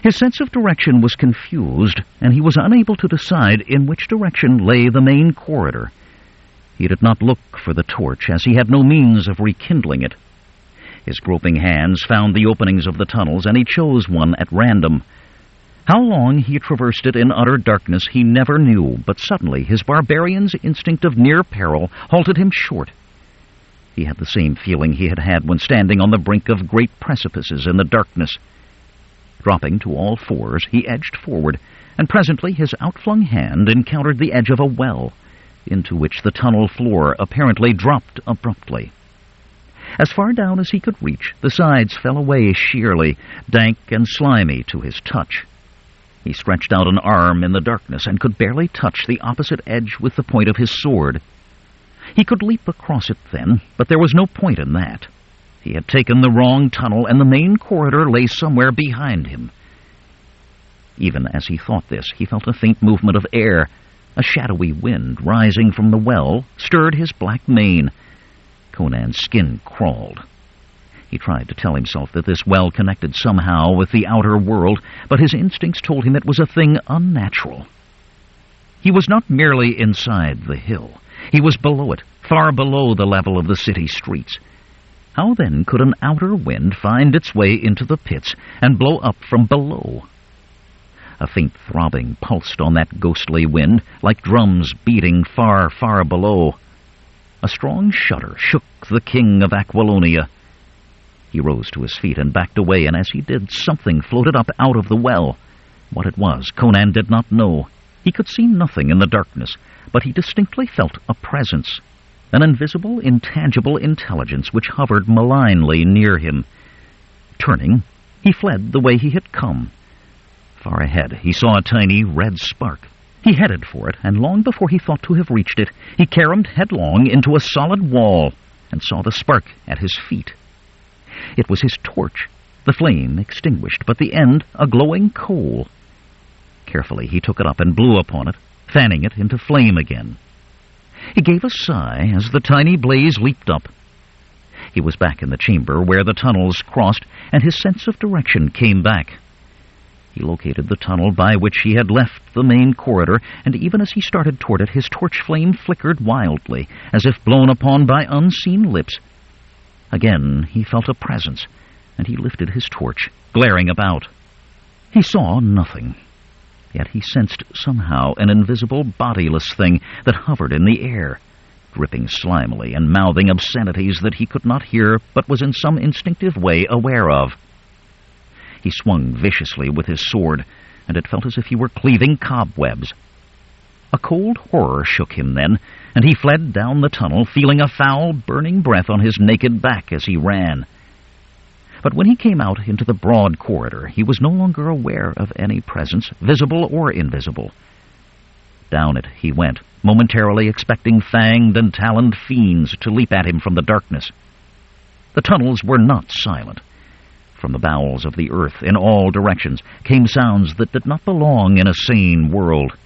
His sense of direction was confused, and he was unable to decide in which direction lay the main corridor. He did not look for the torch, as he had no means of rekindling it. His groping hands found the openings of the tunnels, and he chose one at random. How long he traversed it in utter darkness he never knew, but suddenly his barbarian's instinct of near peril halted him short. He had the same feeling he had had when standing on the brink of great precipices in the darkness. Dropping to all fours, he edged forward, and presently his outflung hand encountered the edge of a well, into which the tunnel floor apparently dropped abruptly. As far down as he could reach, the sides fell away sheerly, dank and slimy to his touch. He stretched out an arm in the darkness and could barely touch the opposite edge with the point of his sword. He could leap across it then, but there was no point in that. He had taken the wrong tunnel, and the main corridor lay somewhere behind him. Even as he thought this, he felt a faint movement of air. A shadowy wind rising from the well stirred his black mane. Conan's skin crawled. He tried to tell himself that this well connected somehow with the outer world, but his instincts told him it was a thing unnatural. He was not merely inside the hill. He was below it, far below the level of the city streets. How then could an outer wind find its way into the pits and blow up from below? A faint throbbing pulsed on that ghostly wind, like drums beating far, far below. A strong shudder shook the king of Aquilonia. He rose to his feet and backed away, and as he did, something floated up out of the well. What it was, Conan did not know. He could see nothing in the darkness, but he distinctly felt a presence, an invisible, intangible intelligence which hovered malignly near him. Turning, he fled the way he had come. Far ahead, he saw a tiny red spark. He headed for it, and long before he thought to have reached it, he caromed headlong into a solid wall and saw the spark at his feet. It was his torch, the flame extinguished, but the end a glowing coal. Carefully he took it up and blew upon it, fanning it into flame again. He gave a sigh as the tiny blaze leaped up. He was back in the chamber where the tunnels crossed, and his sense of direction came back. He located the tunnel by which he had left the main corridor, and even as he started toward it, his torch flame flickered wildly, as if blown upon by unseen lips. Again he felt a presence, and he lifted his torch, glaring about. He saw nothing, yet he sensed somehow an invisible, bodiless thing that hovered in the air, dripping slimily and mouthing obscenities that he could not hear but was in some instinctive way aware of. He swung viciously with his sword, and it felt as if he were cleaving cobwebs. A cold horror shook him then, and he fled down the tunnel, feeling a foul, burning breath on his naked back as he ran. But when he came out into the broad corridor, he was no longer aware of any presence, visible or invisible. Down it he went, momentarily expecting fanged and taloned fiends to leap at him from the darkness. The tunnels were not silent. From the bowels of the earth, in all directions, came sounds that did not belong in a sane world.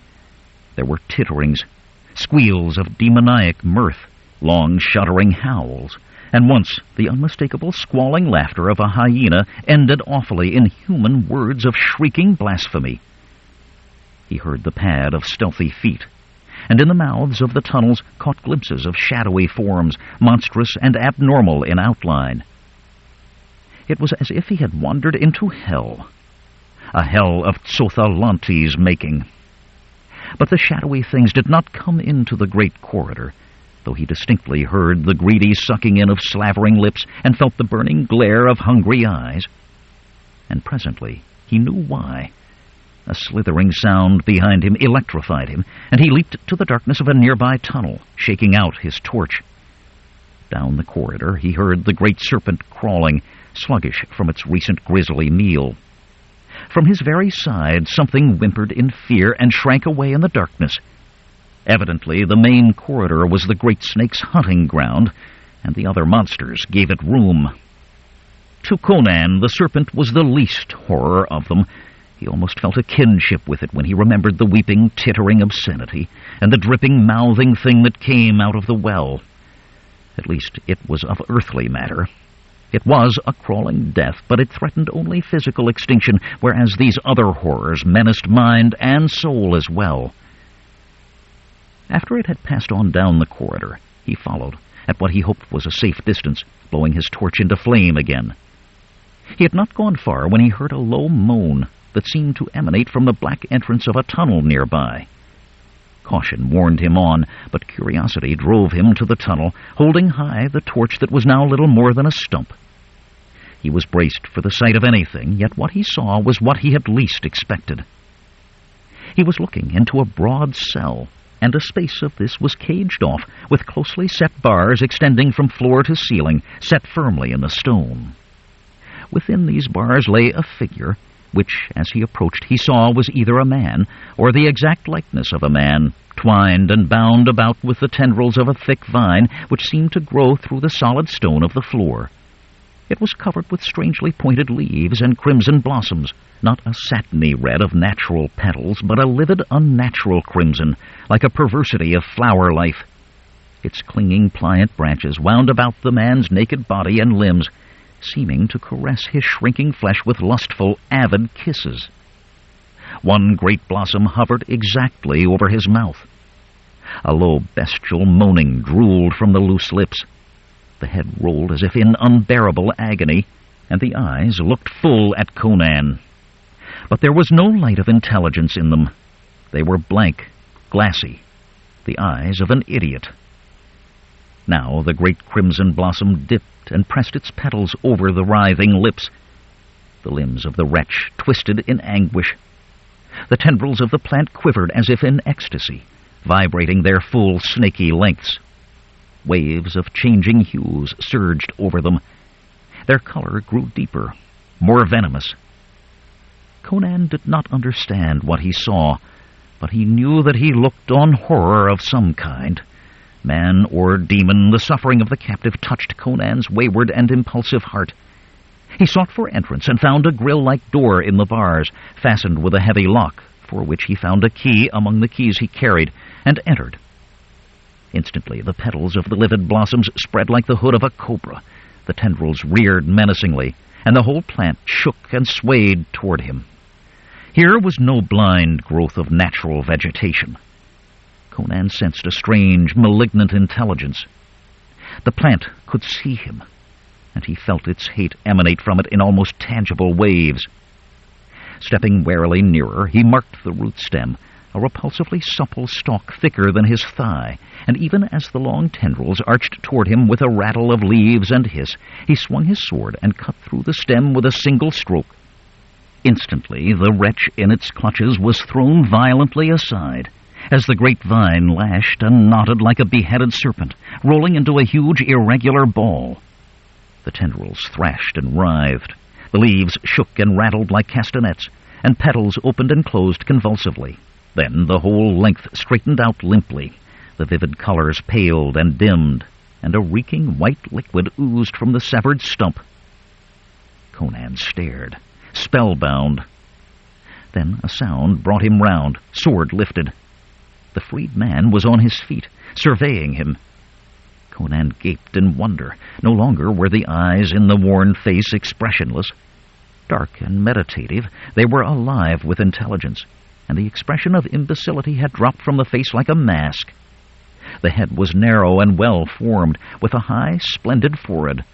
There were titterings, squeals of demoniac mirth, long shuddering howls, and once the unmistakable squalling laughter of a hyena ended awfully in human words of shrieking blasphemy. He heard the pad of stealthy feet, and in the mouths of the tunnels caught glimpses of shadowy forms, monstrous and abnormal in outline. It was as if he had wandered into hell, a hell of Tsothalanti's making. But the shadowy things did not come into the great corridor, though he distinctly heard the greedy sucking in of slavering lips and felt the burning glare of hungry eyes. And presently he knew why. A slithering sound behind him electrified him, and he leaped to the darkness of a nearby tunnel, shaking out his torch. Down the corridor he heard the great serpent crawling, sluggish from its recent grisly meal. From his very side something whimpered in fear and shrank away in the darkness. Evidently the main corridor was the great snake's hunting ground, and the other monsters gave it room. To Conan, the serpent was the least horror of them. He almost felt a kinship with it when he remembered the weeping, tittering obscenity, and the dripping, mouthing thing that came out of the well. At least it was of earthly matter. It was a crawling death, but it threatened only physical extinction, whereas these other horrors menaced mind and soul as well. After it had passed on down the corridor, he followed, at what he hoped was a safe distance, blowing his torch into flame again. He had not gone far when he heard a low moan that seemed to emanate from the black entrance of a tunnel nearby. Caution warned him on, but curiosity drove him to the tunnel, holding high the torch that was now little more than a stump. He was braced for the sight of anything, yet what he saw was what he had least expected. He was looking into a broad cell, and a space of this was caged off, with closely set bars extending from floor to ceiling, set firmly in the stone. Within these bars lay a figure, which, as he approached, he saw was either a man or the exact likeness of a man, twined and bound about with the tendrils of a thick vine which seemed to grow through the solid stone of the floor. It was covered with strangely pointed leaves and crimson blossoms, not a satiny red of natural petals, but a livid, unnatural crimson, like a perversity of flower life. Its clinging, pliant branches wound about the man's naked body and limbs, seeming to caress his shrinking flesh with lustful, avid kisses. One great blossom hovered exactly over his mouth. A low, bestial moaning drooled from the loose lips. The head rolled as if in unbearable agony, and the eyes looked full at Conan. But there was no light of intelligence in them. They were blank, glassy, the eyes of an idiot. Now the great crimson blossom dipped and pressed its petals over the writhing lips. The limbs of the wretch twisted in anguish. The tendrils of the plant quivered as if in ecstasy, vibrating their full snaky lengths. Waves of changing hues surged over them. Their color grew deeper, more venomous. Conan did not understand what he saw, but he knew that he looked on horror of some kind. Man or demon, the suffering of the captive touched Conan's wayward and impulsive heart. He sought for entrance and found a grill-like door in the bars, fastened with a heavy lock, for which he found a key among the keys he carried, and entered. Instantly the petals of the livid blossoms spread like the hood of a cobra. The tendrils reared menacingly, and the whole plant shook and swayed toward him. Here was no blind growth of natural vegetation. Conan sensed a strange, malignant intelligence. The plant could see him, and he felt its hate emanate from it in almost tangible waves. Stepping warily nearer, he marked the root stem, a repulsively supple stalk thicker than his thigh, and even as the long tendrils arched toward him with a rattle of leaves and hiss, he swung his sword and cut through the stem with a single stroke. Instantly the wretch in its clutches was thrown violently aside, as the great vine lashed and knotted like a beheaded serpent, rolling into a huge irregular ball. The tendrils thrashed and writhed. The leaves shook and rattled like castanets, and petals opened and closed convulsively. Then the whole length straightened out limply. The vivid colors paled and dimmed, and a reeking white liquid oozed from the severed stump. Conan stared, spellbound. Then a sound brought him round, sword lifted. The freed man was on his feet, surveying him. Conan gaped in wonder. No longer were the eyes in the worn face expressionless. Dark and meditative, they were alive with intelligence, and the expression of imbecility had dropped from the face like a mask. The head was narrow and well-formed, with a high, splendid forehead.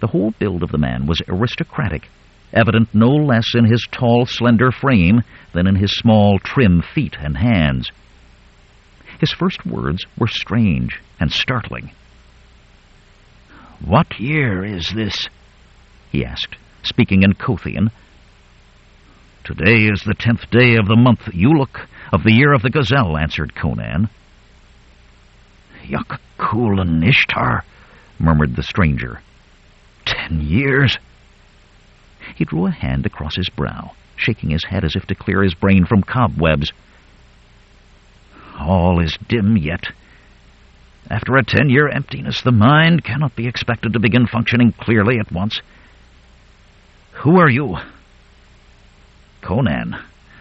The whole build of the man was aristocratic, evident no less in his tall, slender frame than in his small, trim feet and hands. His first words were strange and startling. "What year is this?" he asked, speaking in Kothian. "Today is the 10th day of the month Yuluk of the year of the gazelle," answered Conan. "Yakkulan Ishtar," murmured the stranger. 10 years? He drew a hand across his brow, shaking his head as if to clear his brain from cobwebs. "All is dim yet. After a 10-year emptiness, the mind cannot be expected to begin functioning clearly at once. Who are you?" "Conan,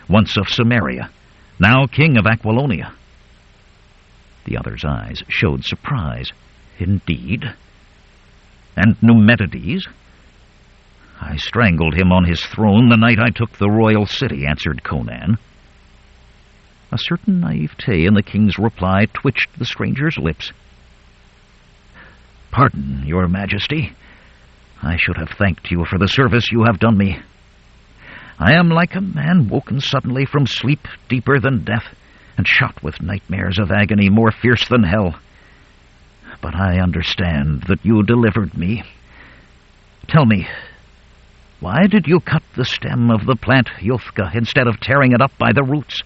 once of Cimmeria, now king of Aquilonia." The other's eyes showed surprise. "Indeed?" And Numetides? I strangled him on his throne the night I took the royal city, answered Conan. A certain naivete in the king's reply twitched the stranger's lips. Pardon, your majesty. I should have thanked you for the service you have done me. I am like a man woken suddenly from sleep deeper than death, and shot with nightmares of agony more fierce than hell. But I understand that you delivered me. Tell me, why did you cut the stem of the plant Yothka instead of tearing it up by the roots?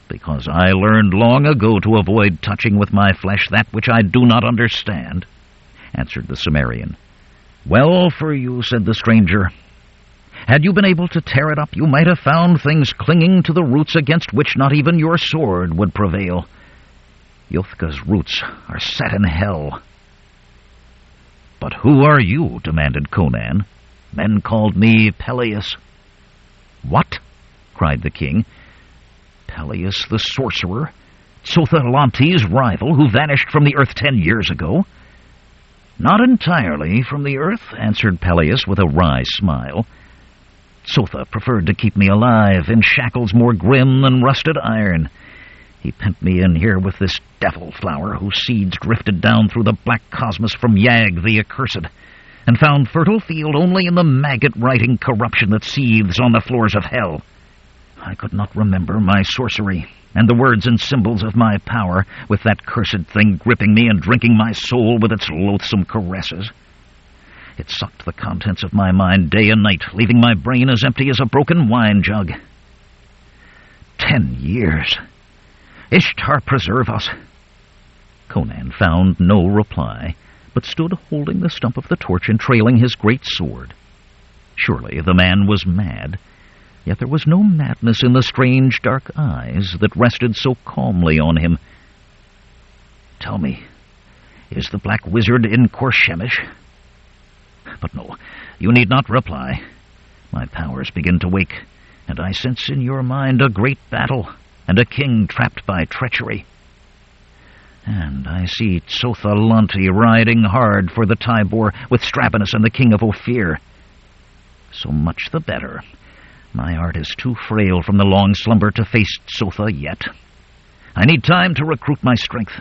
Because I learned long ago to avoid touching with my flesh that which I do not understand, answered the Cimmerian. Well for you, said the stranger. Had you been able to tear it up, you might have found things clinging to the roots against which not even your sword would prevail. Yothka's roots are set in hell. But who are you? Demanded Conan. Men called me Peleus. What? Cried the king. Peleus the sorcerer? Tsotha-Lanti's rival who vanished from the earth 10 years ago? Not entirely from the earth, answered Peleus with a wry smile. Tsotha preferred to keep me alive in shackles more grim than rusted iron. He pent me in here with this devil flower whose seeds drifted down through the black cosmos from Yag the Accursed, and found fertile field only in the maggot-writing corruption that seethes on the floors of hell. I could not remember my sorcery, and the words and symbols of my power, with that cursed thing gripping me and drinking my soul with its loathsome caresses. It sucked the contents of my mind day and night, leaving my brain as empty as a broken wine jug. 10 years. Ishtar preserve us. Conan found no reply, but stood holding the stump of the torch and trailing his great sword. Surely the man was mad, yet there was no madness in the strange dark eyes that rested so calmly on him. Tell me, is the black wizard in Korshemish? But no, you need not reply. My powers begin to wake, and I sense in your mind a great battle, and a king trapped by treachery. And I see Tsotha-Lanti riding hard for the Tybor with Strabanus and the king of Ophir. So much the better. My heart is too frail from the long slumber to face Tsotha yet. I need time to recruit my strength,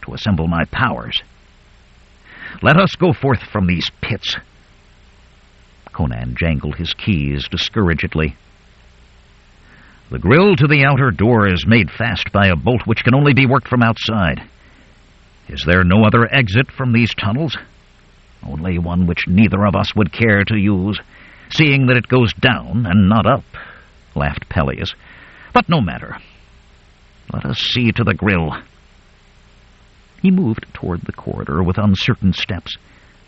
to assemble my powers. Let us go forth from these pits. Conan jangled his keys discouragedly. The grill to the outer door is made fast by a bolt which can only be worked from outside. Is there no other exit from these tunnels? Only one which neither of us would care to use, seeing that it goes down and not up, laughed Peleus. But no matter. Let us see to the grill. He moved toward the corridor with uncertain steps,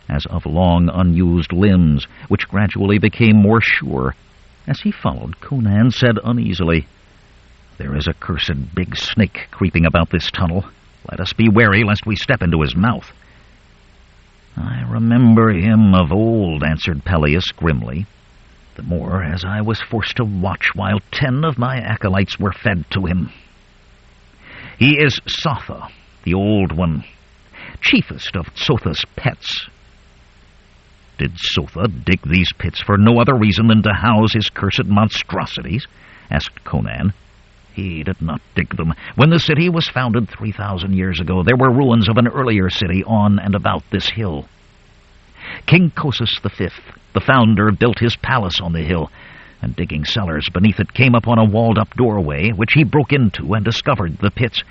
as of long unused limbs, which gradually became more sure. As he followed, Conan said uneasily, There is a cursed big snake creeping about this tunnel. Let us be wary lest we step into his mouth. I remember him of old, answered Peleus grimly, the more as I was forced to watch while 10 of my acolytes were fed to him. He is Sotha, the Old One, chiefest of Tsotha's pets. Did Tsotha dig these pits for no other reason than to house his cursed monstrosities? Asked Conan. He did not dig them. When the city was founded 3,000 years ago, there were ruins of an earlier city on and about this hill. King Khosus V, the founder, built his palace on the hill, and digging cellars beneath it came upon a walled-up doorway, which he broke into and discovered the pits.